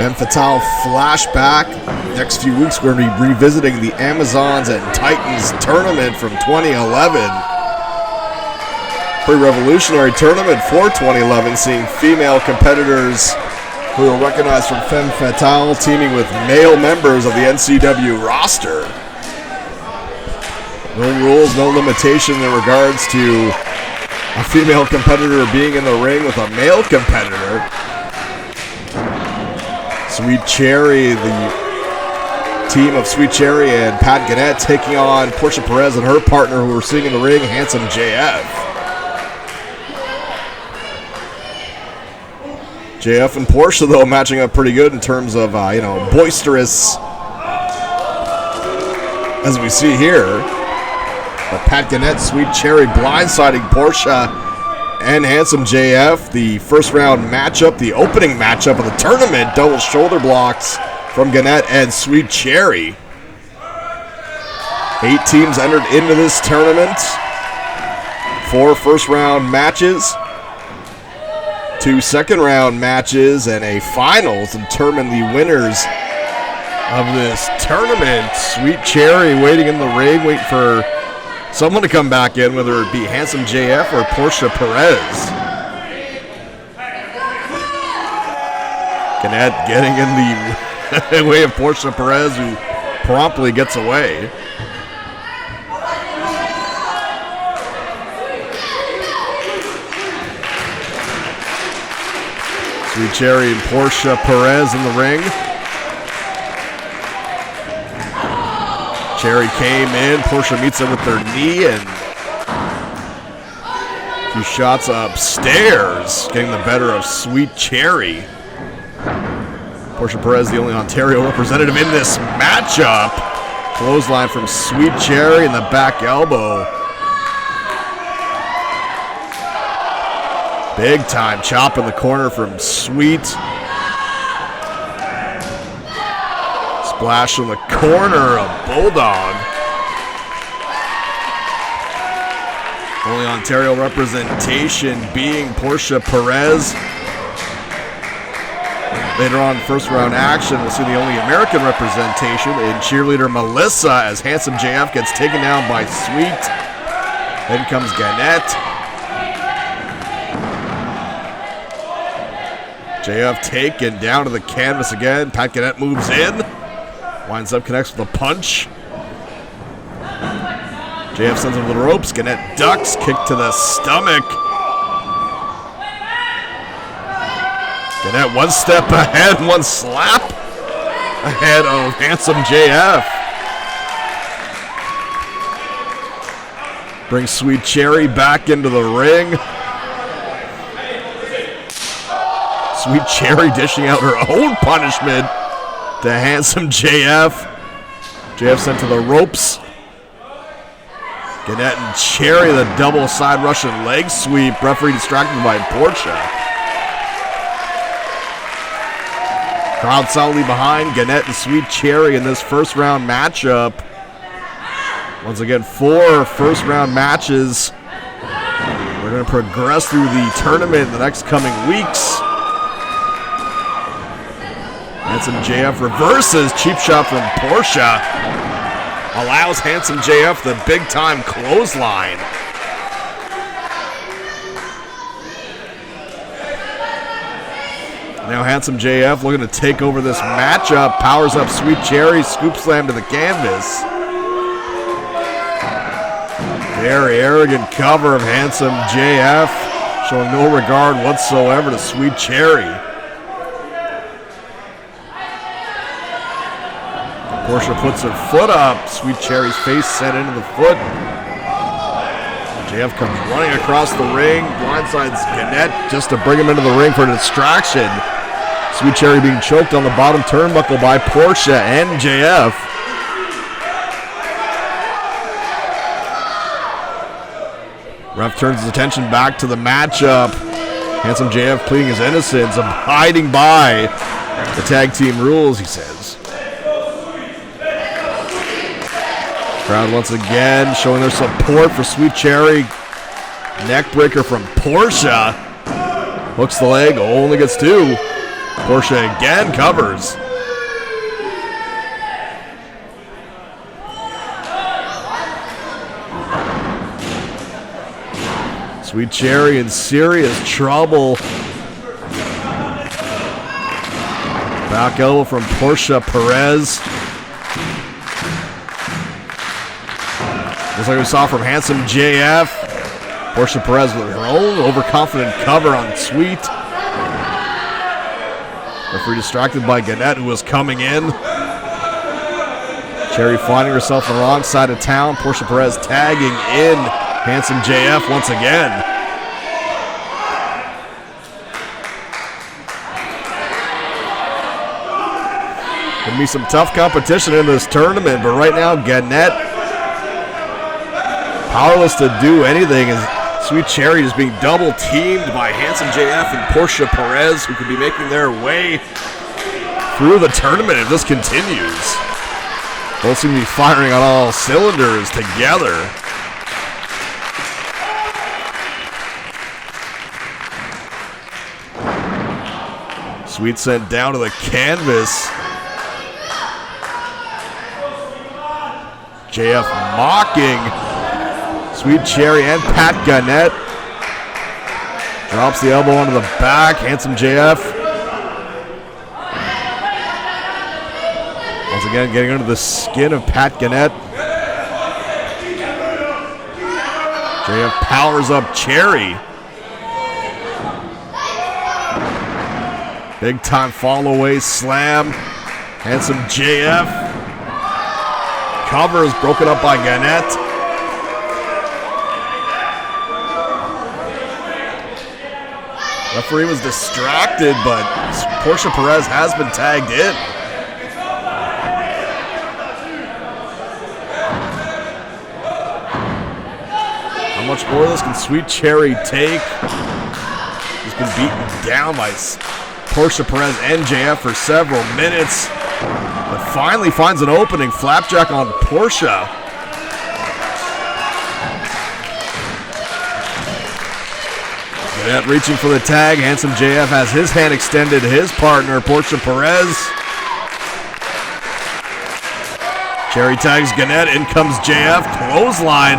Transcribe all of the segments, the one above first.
Femme Fatale flashback. Next few weeks, we're going to be revisiting the Amazons and Titans tournament from 2011. Pretty revolutionary tournament for 2011, seeing female competitors who are recognized from Femme Fatale teaming with male members of the NCW roster. No rules, no limitation in regards to a female competitor being in the ring with a male competitor. Sweet Cherrie, the team of Sweet Cherrie and Pat Guenette taking on Portia Perez and her partner who we're seeing in the ring, Handsome JF. JF and Portia, though, matching up pretty good in terms of, boisterous, as we see here. But Pat Guenette, Sweet Cherrie blindsiding Portia and Handsome JF. The first round matchup, the opening matchup of the tournament, double shoulder blocks from Guenette and Sweet Cherrie. 8 teams entered into this tournament. 4 first round matches, 2 second round matches, and a final to determine the winners of this tournament. Sweet Cherrie waiting in the ring, waiting for someone to come back in, whether it be Handsome JF or Portia Perez. Guenette getting in the way of Portia Perez, who promptly gets away. Sweet Cherrie and Portia Perez in the ring. Cherrie came in, Portia meets her with her knee, and a few shots upstairs, getting the better of Sweet Cherrie. Portia Perez, the only Ontario representative in this matchup. Clothesline from Sweet Cherrie in the back elbow. Big time chop in the corner from Sweet. Splash in the corner of Bulldog. Only Ontario representation being Portia Perez. Later on, first round action, we'll see the only American representation in cheerleader Melissa as Handsome JF gets taken down by Sweet. Then comes Guenette. JF taken down to the canvas again. Pat Guenette moves in. Winds up, connects with a punch. JF sends him to the ropes. Guenette ducks, kick to the stomach. Guenette one step ahead, one slap ahead of Handsome JF. Brings Sweet Cherrie back into the ring. Sweet Cherrie dishing out her own punishment to Handsome JF. JF sent to the ropes. Guenette and Cherrie, the double side Russian leg sweep. Referee distracted by Portia. Crowd solidly behind Guenette and Sweet Cherrie in this first round matchup. Once again, 4 first round matches. We're going to progress through the tournament in the next coming weeks. Handsome JF reverses, cheap shot from Portia. Allows Handsome JF the big time clothesline. Now Handsome JF looking to take over this matchup. Powers up Sweet Cherrie, scoop slam to the canvas. Very arrogant cover of Handsome JF, showing no regard whatsoever to Sweet Cherrie. Portia puts her foot up. Sweet Cherrie's face set into the foot. JF comes running across the ring, blindsides Guenette just to bring him into the ring for a distraction. Sweet Cherrie being choked on the bottom turnbuckle by Portia and JF. Ref turns his attention back to the matchup. Handsome JF pleading his innocence, abiding by the tag team rules, he says. Crowd once again showing their support for Sweet Cherrie. Neck breaker from Portia. Hooks the leg, only gets 2. Portia again covers. Sweet Cherrie in serious trouble. Back elbow from Portia Perez. Just like we saw from handsome JF. Portia Perez with her own overconfident cover on Sweet. Referee distracted by Guenette, who was coming in. Cherrie finding herself on the wrong side of town. Portia Perez tagging in handsome JF once again. Gonna be some tough competition in this tournament, but right now Guenette powerless to do anything as Sweet Cherrie is being double teamed by handsome JF and Portia Perez, who could be making their way through the tournament if this continues. Both seem to be firing on all cylinders together. Sweet sent down to the canvas. JF mocking Sweet Cherrie and Pat Guenette. Drops the elbow onto the back. Handsome JF. Once again, getting under the skin of Pat Guenette. JF powers up Cherrie. Big time fall away slam. Handsome JF. Cover is broken up by Guenette. Referee was distracted, but Portia Perez has been tagged in. How much more of this can Sweet Cherrie take? She's been beaten down by Portia Perez and JF for several minutes, but finally finds an opening. Flapjack on Portia. Guenette reaching for the tag. Handsome JF has his hand extended to his partner, Portia Perez. Cherrie tags Guenette. In comes JF. Clothesline.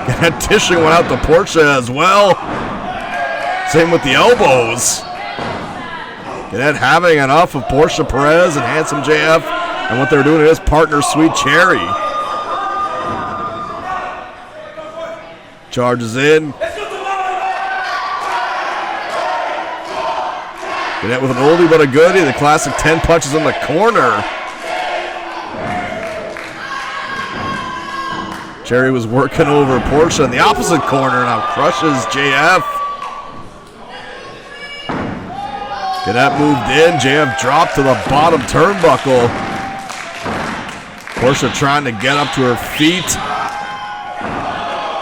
Guenette dishing one out to Portia as well. Same with the elbows. Guenette having enough of Portia Perez and handsome JF and what they're doing to his partner, Sweet Cherrie. Charges in. Guenette with an oldie but a goodie, the classic 10 punches in the corner. Cherrie was working over Portia in the opposite corner, now crushes JF. Guenette moved in, JF dropped to the bottom turnbuckle. Portia trying to get up to her feet.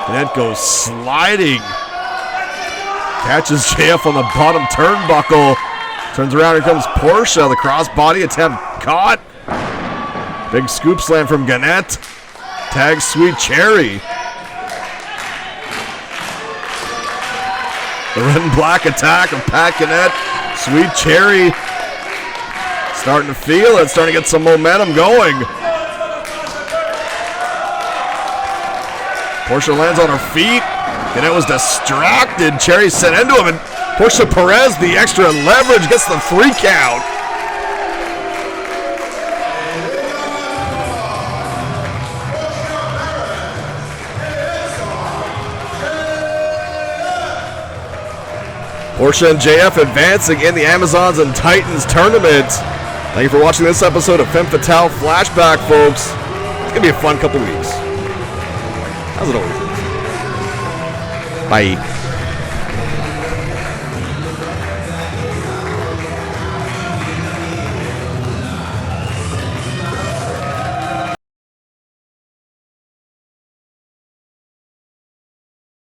Guenette goes sliding. Catches JF on the bottom turnbuckle. Turns around, here comes Portia. The crossbody attempt caught. Big scoop slam from Guenette. Tags Sweet Cherrie. The red and black attack of Pat Guenette. Sweet Cherrie starting to feel it, starting to get some momentum going. Portia lands on her feet. Guenette was distracted. Cherrie sent into him, and Portia Perez, the extra leverage, gets the 3 count. Portia and JF advancing in the Amazons and Titans tournament. Thank you for watching this episode of Femme Fatale Flashback, folks. It's going to be a fun couple weeks. How's it always? Bye.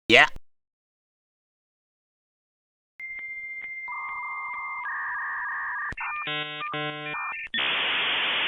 Yeah.